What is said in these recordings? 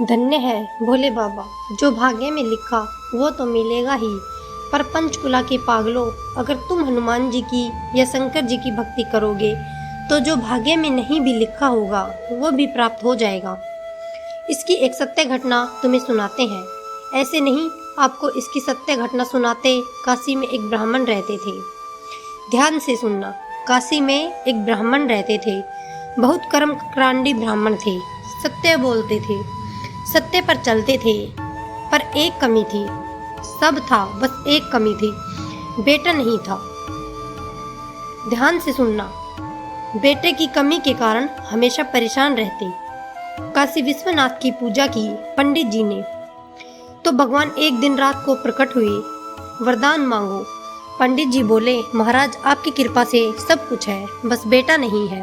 धन्य है भोले बाबा, जो भाग्य में लिखा वो तो मिलेगा ही। पर पंचकुला के पागलों, अगर तुम हनुमान जी की या शंकर जी की भक्ति करोगे तो जो भाग्य में नहीं भी लिखा होगा वो भी प्राप्त हो जाएगा। इसकी एक सत्य घटना तुम्हें सुनाते हैं। ऐसे नहीं, आपको इसकी सत्य घटना सुनाते। काशी में एक ब्राह्मण रहते थे। ध्यान से सुनना। काशी में एक ब्राह्मण रहते थे। बहुत कर्मकांडी ब्राह्मण थे। सत्य बोलते थे, सत्य पर चलते थे। पर एक कमी थी। सब था, बस एक कमी थी, बेटा नहीं था। ध्यान से सुनना। बेटे की कमी के कारण हमेशा परेशान रहते। काशी विश्वनाथ की पूजा की पंडित जी ने, तो भगवान एक दिन रात को प्रकट हुए। वरदान मांगो। पंडित जी बोले, महाराज आपकी कृपा से सब कुछ है, बस बेटा नहीं है।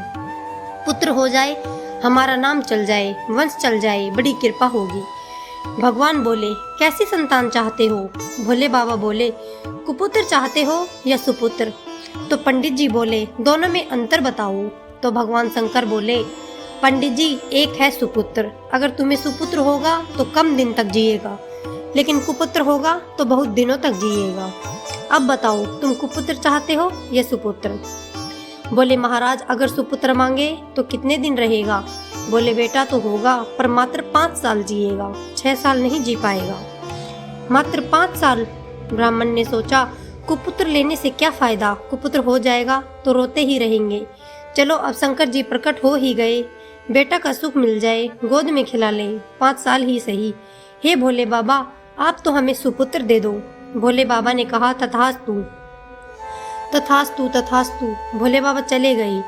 पुत्र हो जाए, हमारा नाम चल जाए, वंश चल जाए, बड़ी कृपा होगी। भगवान बोले, कैसी संतान चाहते हो? भोले बाबा बोले, कुपुत्र चाहते हो या सुपुत्र? तो पंडित जी बोले, दोनों में अंतर बताओ। तो भगवान शंकर बोले, पंडित जी एक है सुपुत्र। अगर तुम्हें सुपुत्र होगा तो कम दिन तक जिएगा, लेकिन कुपुत्र होगा तो बहुत दिनों तक जिएगा। अब बताओ, तुम कुपुत्र चाहते हो या सुपुत्र? बोले, महाराज अगर सुपुत्र मांगे तो कितने दिन रहेगा? बोले, बेटा तो होगा, पर मात्र 5 साल जिएगा, 6 साल नहीं जी पाएगा। मात्र 5 साल। ब्राह्मण ने सोचा, कुपुत्र लेने से क्या फायदा, कुपुत्र हो जाएगा तो रोते ही रहेंगे। चलो अब शंकर जी प्रकट हो ही गए, बेटा का सुख मिल जाए, गोद में खिला ले, 5 साल ही सही। हे भोले बाबा, आप तो हमें सुपुत्र दे दो। भोले बाबा ने कहा, तथास्तु तथास्तु तथास्तु। भोले बाबा चले गए।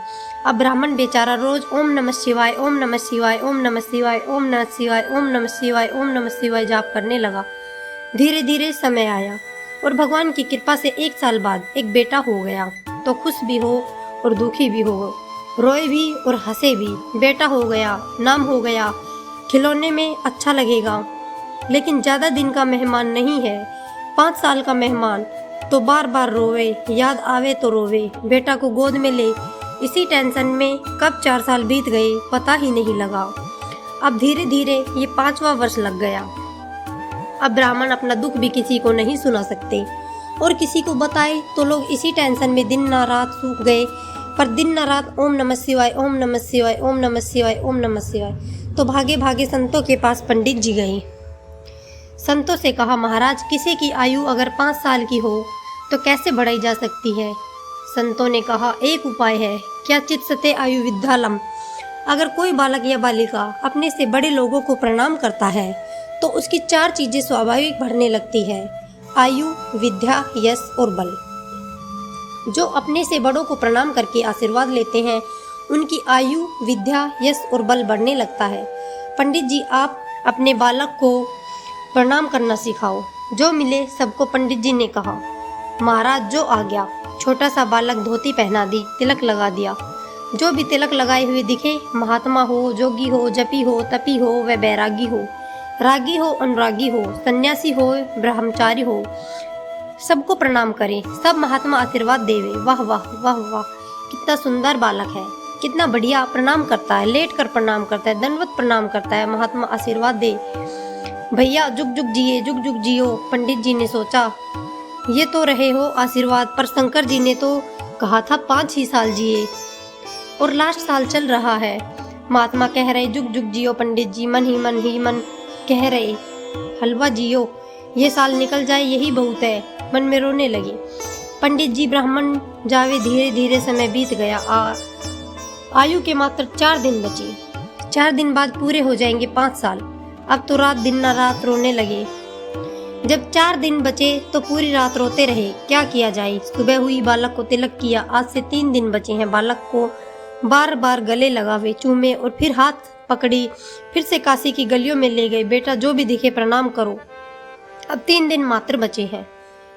अब ब्राह्मण बेचारा रोज ओम नमः शिवाय, ओम नमः शिवाय, ओम नमः शिवाय, ओम नमः शिवाय, ओम नमः शिवाय, ओम नमः शिवाय जाप करने लगा। धीरे धीरे समय आया और भगवान की कृपा से 1 साल बाद एक बेटा हो गया। तो खुश भी हो और दुखी भी हो, रोए भी और हंसे भी। बेटा हो गया, नाम हो गया, खिलौने में अच्छा लगेगा, लेकिन ज़्यादा दिन का मेहमान नहीं है। 5 साल का मेहमान तो बार बार रोवे, याद आवे तो रोवे। बेटा को गोद में ले, इसी टेंशन में कब 4 साल बीत गए पता ही नहीं लगा। अब धीरे धीरे ये 5वां वर्ष लग गया। अब ब्राह्मण अपना दुख भी किसी को नहीं सुना सकते, और किसी को बताए तो लोग इसी टेंशन में दिन ना रात सूख गए। पर दिन ना रात ओम नमः शिवाय, ओम नमः शिवाय, ओम नमः शिवाय, ओम नमः शिवाय। तो भागे भागे संतों के पास पंडित जी गए। संतों से कहा, महाराज किसी की आयु अगर 5 साल की हो तो कैसे बढ़ाई जा सकती है? संतों ने कहा, एक उपाय है। क्या? चित्सते आयु विद्यालम। अगर कोई बालक या बालिका अपने से बड़े लोगों को प्रणाम करता है तो उसकी 4 चीजें स्वाभाविक बढ़ने लगती है: आयु, विद्या, यश और बल। जो अपने से बड़ों को प्रणाम करके आशीर्वाद लेते हैं उनकी आयु, विद्या, यश और बल बढ़ने लगता है। पंडित जी आप अपने बालक को प्रणाम करना सिखाओ। जो मिले सबको पंडित जी ने कहा। महाराज जो आ गया। छोटा सा बालक धोती पहना दी, तिलक लगा दिया। जो भी तिलक लगाए हुए दिखे, महात्मा हो, जोगी हो, जपी हो, तपी हो, व बैरागी हो, रागी हो, अनुरागी हो, सन्यासी हो, ब्रह्मचारी हो, सबको प्रणाम करें। सब महात्मा आशीर्वाद देवे। वाह वाह वाह वाह, कितना सुंदर बालक है, कितना बढ़िया प्रणाम करता है, लेट कर प्रणाम करता है, दंडवत प्रणाम करता है। महात्मा आशीर्वाद दे, भैया जुग जुग जिए, जुग जुग जियो। पंडित जी ने सोचा, ये तो रहे हो आशीर्वाद, पर शंकर जी ने तो कहा था 5 ही साल जिए, और लास्ट साल चल रहा है। महात्मा कह रहे जुग जुग जियो, पंडित जी मन ही मन कह रहे हलवा जियो, ये साल निकल जाए यही बहुत है। मन में रोने लगे। पंडित जी ब्राह्मण जावे, धीरे धीरे समय बीत गया। आयु के मात्र 4 दिन बचे। 4 दिन बाद पूरे हो जाएंगे 5 साल। अब तो रात दिन ना रात रोने लगे। जब 4 दिन बचे तो पूरी रात रोते रहे। क्या किया जाए? सुबह हुई, बालक को तिलक किया। आज से 3 दिन बचे हैं। बालक को बार बार गले लगावे, चूमे और फिर हाथ पकड़ी, फिर से काशी की गलियों में ले गए। बेटा जो भी दिखे प्रणाम करो। अब 3 दिन मात्र बचे हैं।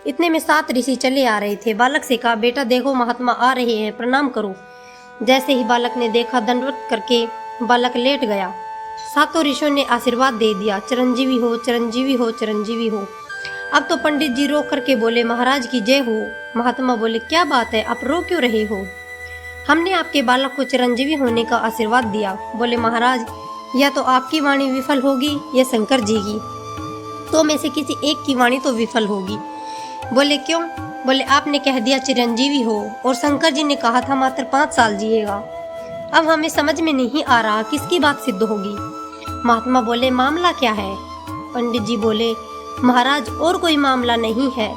इतने में 7 ऋषि चले आ रहे थे। बालक से कहा, बेटा देखो महात्मा आ रहे हैं, प्रणाम करो। जैसे ही बालक ने देखा, दंडवत करके बालक लेट गया। 7 ऋषियों ने आशीर्वाद दे दिया, चिरंजीवी हो, चिरंजीवी हो, चिरंजीवी हो। अब तो पंडित जी रो करके बोले, महाराज की जय हो। महात्मा बोले, क्या बात है, आप रो क्यों रहे हो? हमने आपके बालक को चिरंजीवी होने का आशीर्वाद दिया। बोले, महाराज या तो आपकी वाणी विफल होगी या शंकर जी की, तो में से किसी एक की वाणी तो विफल होगी। बोले क्यों? बोले आपने कह दिया चिरंजीवी हो और शंकर जी ने कहा था मात्र 5 साल जिएगा। अब हमें समझ में नहीं आ रहा किसकी बात सिद्ध होगी। महात्मा बोले मामला क्या है? पंडित जी बोले महाराज और कोई मामला नहीं है,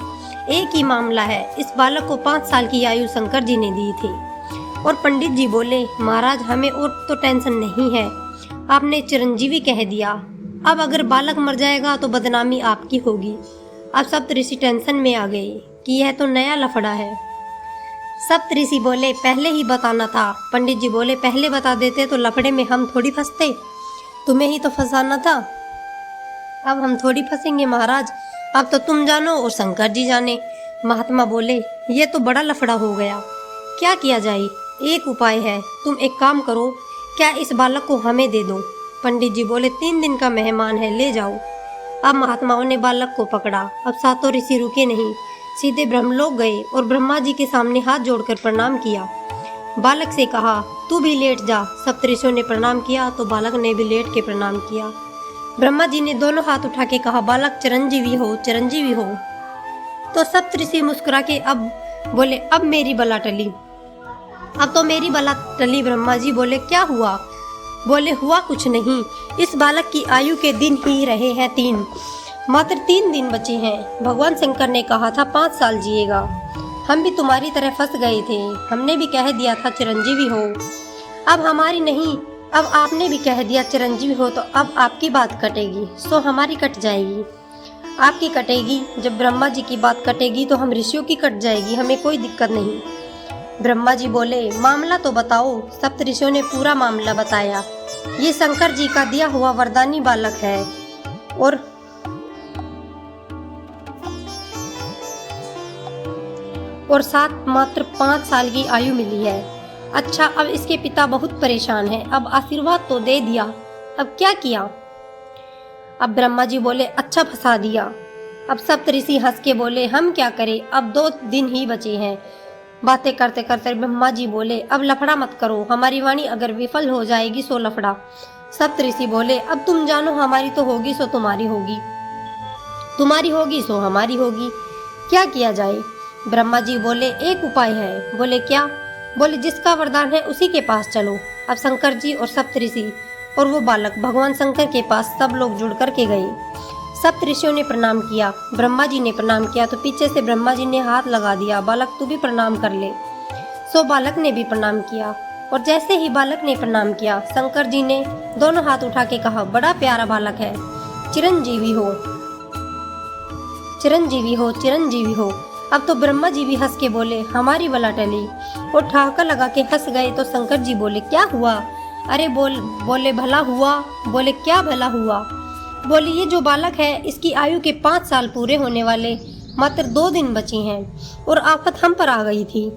एक ही मामला है। इस बालक को 5 साल की आयु शंकर जी ने दी थी। और पंडित जी बोले महाराज हमें और तो टेंशन नहीं है, आपने चिरंजीवी कह दिया। अब अगर बालक मर जाएगा तो बदनामी आपकी होगी। अब सप्तऋषि टेंशन में आ गए कि यह तो नया लफड़ा है। सप्तऋषि बोले पहले ही बताना था। पंडित जी बोले पहले बता देते तो लफड़े में हम थोड़ी फंसते, तुम्हें ही तो फंसाना था। अब हम थोड़ी फंसेंगे महाराज, अब तो तुम जानो और शंकर जी जाने। महात्मा बोले ये तो बड़ा लफड़ा हो गया, क्या किया जाए? एक उपाय है, तुम एक काम करो, क्या इस बालक को हमें दे दो। पंडित जी बोले 3 दिन का मेहमान है, ले जाओ। अब महात्माओं ने बालक को पकड़ा। अब सातों ऋषि रुके नहीं, सीधे ब्रह्मलोक गए और ब्रह्मा जी के सामने हाथ जोड़कर प्रणाम किया। बालक से कहा तू भी लेट जा। सप्तऋषियों ने प्रणाम किया तो बालक ने भी लेट के प्रणाम किया। ब्रह्मा जी ने दोनों हाथ उठा के कहा बालक चिरंजीवी हो, चिरंजीवी हो। तो सप्तऋषि मुस्कुरा के अब बोले अब मेरी बला टली, अब तो मेरी बला टली। ब्रह्मा जी बोले क्या हुआ? बोले हुआ कुछ नहीं, इस बालक की आयु के दिन ही रहे हैं 3, मात्र 3 दिन बचे हैं। भगवान शंकर ने कहा था 5 साल जिएगा। हम भी तुम्हारी तरह फंस गए थे, हमने भी कह दिया था चिरंजीवी हो। अब हमारी नहीं, अब आपने भी कह दिया चिरंजीवी हो, तो अब आपकी बात कटेगी सो हमारी कट जाएगी। आपकी कटेगी, जब ब्रह्मा जी की बात कटेगी तो हम ऋषियों की कट जाएगी, हमें कोई दिक्कत नहीं। ब्रह्मा जी बोले मामला तो बताओ। सप्तऋषियों ने पूरा मामला बताया। ये शंकर जी का दिया हुआ वरदानी बालक है और साथ मात्र 5 साल की आयु मिली है। अच्छा, अब इसके पिता बहुत परेशान हैं, अब आशीर्वाद तो दे दिया, अब क्या किया? अब ब्रह्मा जी बोले अच्छा फंसा दिया। अब सप्तऋषि हंस के बोले हम क्या करें, अब 2 दिन ही बचे हैं। बातें करते करते ब्रह्मा जी बोले अब लफड़ा मत करो, हमारी वाणी अगर विफल हो जाएगी सो लफड़ा। सप्तऋषि बोले अब तुम जानो, हमारी तो होगी सो तुम्हारी होगी, तुम्हारी होगी सो हमारी होगी, क्या किया जाए? ब्रह्मा जी बोले एक उपाय है। बोले क्या? बोले जिसका वरदान है उसी के पास चलो। अब शंकर जी और सप्तऋषि और वो बालक भगवान शंकर के पास सब लोग जुड़ कर के गए। सप्तऋषियों ने प्रणाम किया, ब्रह्मा जी ने प्रणाम किया तो पीछे से ब्रह्मा जी ने हाथ लगा दिया, बालक तू भी प्रणाम कर ले। सो बालक ने भी प्रणाम किया और जैसे ही बालक ने प्रणाम किया शंकर जी ने दोनों हाथ उठा के कहा बड़ा प्यारा बालक है, चिरंजीवी हो, चिरंजीवी हो, चिरंजीवी हो। अब तो ब्रह्मा जी भी हंस के बोले हमारी बला टली और ठहाका लगा के हंस गए। तो शंकर जी बोले क्या हुआ? अरे बोले भला हुआ। बोले क्या भला हुआ? बोले ये जो बालक है इसकी आयु के 5 साल पूरे होने वाले मात्र 2 दिन बचे हैं और आफत हम पर आ गई थी।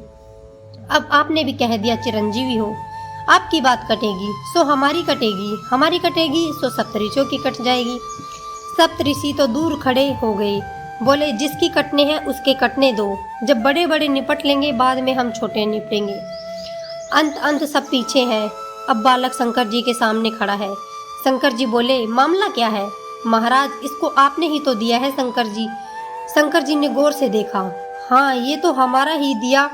अब आपने भी कह दिया चिरंजीवी हो, आपकी बात कटेगी सो हमारी कटेगी, हमारी कटेगी सो सप्तऋषियों की कट जाएगी। सप्तऋषि तो दूर खड़े हो गए, बोले जिसकी कटने हैं उसके कटने दो, जब बड़े बड़े निपट लेंगे बाद में हम छोटे निपटेंगे। अंत सब पीछे है। अब बालक शंकर जी के सामने खड़ा है। शंकर जी बोले मामला क्या है? महाराज इसको आपने ही तो दिया है शंकर जी। शंकर जी ने गौर से देखा, हाँ ये तो हमारा ही दिया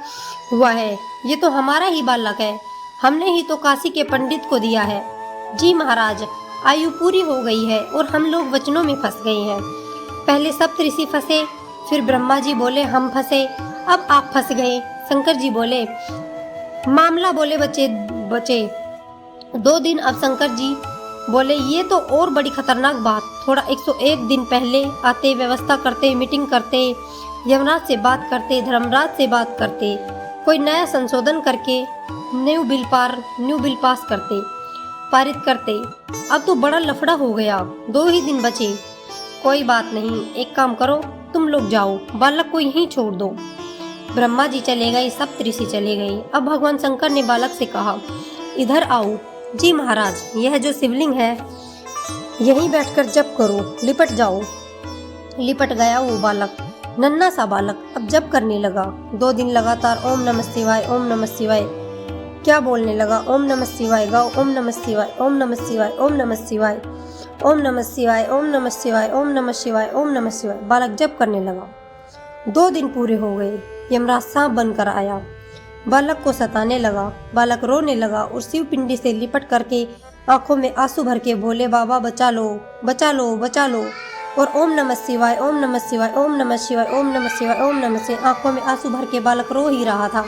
हुआ है, ये तो हमारा ही बालक है, हमने ही तो काशी के पंडित को दिया है। जी महाराज, आयु पूरी हो गई है और हम लोग वचनों में फंस गए हैं। पहले सप्तऋषि फंसे, फिर ब्रह्मा जी बोले हम फंसे, अब आप फंस गए। शंकर जी बोले मामला बोले बचे 2 दिन। अब शंकर जी बोले ये तो और बड़ी खतरनाक बात, थोड़ा 101 दिन पहले आते, व्यवस्था करते, मीटिंग करते, यमराज से बात करते, धर्मराज से बात करते, कोई नया संशोधन करके न्यू बिल पास करते, पारित करते। अब तो बड़ा लफड़ा हो गया, 2 ही दिन बचे। कोई बात नहीं, एक काम करो, तुम लोग जाओ, बालक को यहीं छोड़ दो। ब्रह्मा जी चले गए, सप्तऋषि चले गए। अब भगवान शंकर ने बालक से कहा इधर आओ। जी महाराज, यह जो शिवलिंग है यहीं बैठकर जप करो, लिपट जाओ। लिपट गया वो बालक, नन्हा सा बालक अब जप करने लगा। 2 दिन लगातार ओम नमः शिवाय, ओम नमः शिवाय क्या बोलने लगा, ओम नमः शिवाय गाओ, ओम नमः शिवाय, ओम नमः शिवाय, ओम नमः शिवाय, ओम नमः शिवाय, ओम नमः शिवाय, ओम नमः शिवाय, ओम नमः शिवाय। बालक जप करने लगा। 2 दिन पूरे हो गए। यमराज सांप बनकर आया, बालक को सताने लगा। बालक रोने लगा और शिव पिंडी से लिपट करके आंखों में आंसू भर के बोले, बाबा बचा लो, बचा लो, बचा लो। और ओम नमः शिवाय, ओम नमः शिवाय, ओम नमः शिवाय, ओम नमः शिवाय, ओम नमः शिवाय, आंखों में आंसू भर के बालक रो ही रहा था।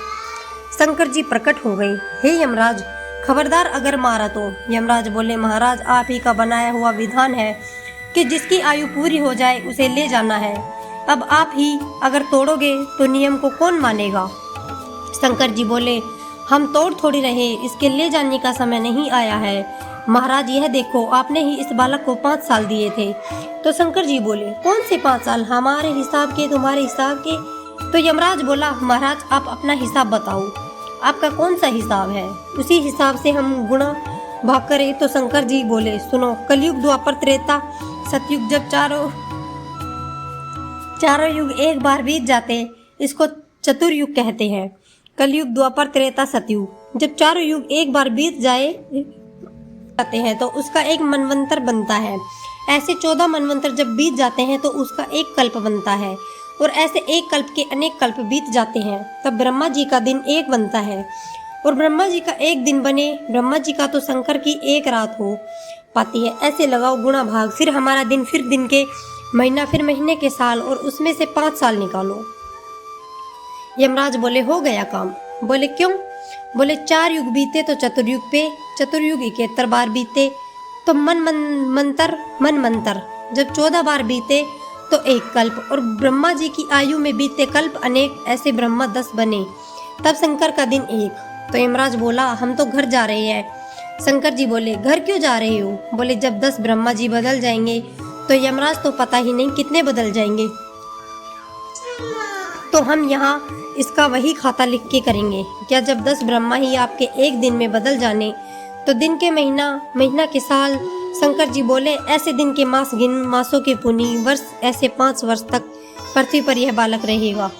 शंकर जी प्रकट हो गए। हे यमराज, खबरदार अगर मारा तो। यमराज बोले, महाराज आप ही का बनाया हुआ विधान है कि जिसकी आयु पूरी हो जाए उसे ले जाना है। अब आप ही अगर तोड़ोगे तो नियम को कौन मानेगा। शंकर जी बोले, हम तोड़ थोड़ी रहे, इसके ले जाने का समय नहीं आया है। महाराज यह देखो, आपने ही इस बालक को 5 साल दिए थे। तो शंकर जी बोले, कौन से 5 साल, हमारे हिसाब के, तुम्हारे हिसाब के। तो यमराज बोला, महाराज आप अपना हिसाब बताओ, आपका कौन सा हिसाब है, उसी हिसाब से हम गुणा भाग करें। तो शंकर जी बोले, सुनो, कलयुग, द्वापर, त्रेता, सतयुग, जब चारों युग एक बार बीत जाते इसको चतुर्युग कहते हैं। कलयुग, द्वापर, त्रेता, सतयुग, जब चारों युग एक बार बीत जाते हैं तो उसका एक मनवंतर बनता है। ऐसे 14 मनवंतर जब बीत जाते हैं तो उसका एक कल्प बनता है, और ऐसे एक कल्प के अनेक कल्प बीत जाते हैं, तब ब्रह्मा जी का दिन एक बनता है। और ब्रह्मा जी का एक दिन बने, ब्रह्मा जी का तो शंकर की एक रात हो पाती है। ऐसे लगाओ गुणा भाग, फिर हमारा दिन, फिर दिन के महीना, फिर महीने के साल, और उसमें से 5 साल निकालो। यमराज बोले, हो गया काम। बोले, क्यों। बोले, 4 युग बीते तो चतुर्युग पे, चतुर्युग 71 बार बीते तो मन मंतर, जब 14 बार बीते तो एक कल्प, और ब्रह्मा जी की आयु में बीते कल्प अनेक, ऐसे ब्रह्मा 10 बने, तब शंकर का दिन एक। तो यमराज बोला, हम तो घर जा रहे हैं। शंकर जी बोले, घर क्यों जा रहे हो। बोले, जब 10 ब्रह्मा जी बदल जाएंगे तो यमराज तो पता ही नहीं कितने बदल जाएंगे, तो हम यहाँ इसका वही खाता लिख के करेंगे। क्या जब 10 ब्रह्मा ही आपके एक दिन में बदल जाने तो दिन के महीना, महीना के साल। शंकर जी बोले, ऐसे दिन के मास गिन, मासों के पुनी, वर्ष ऐसे 5 वर्ष तक पृथ्वी पर यह बालक रहेगा।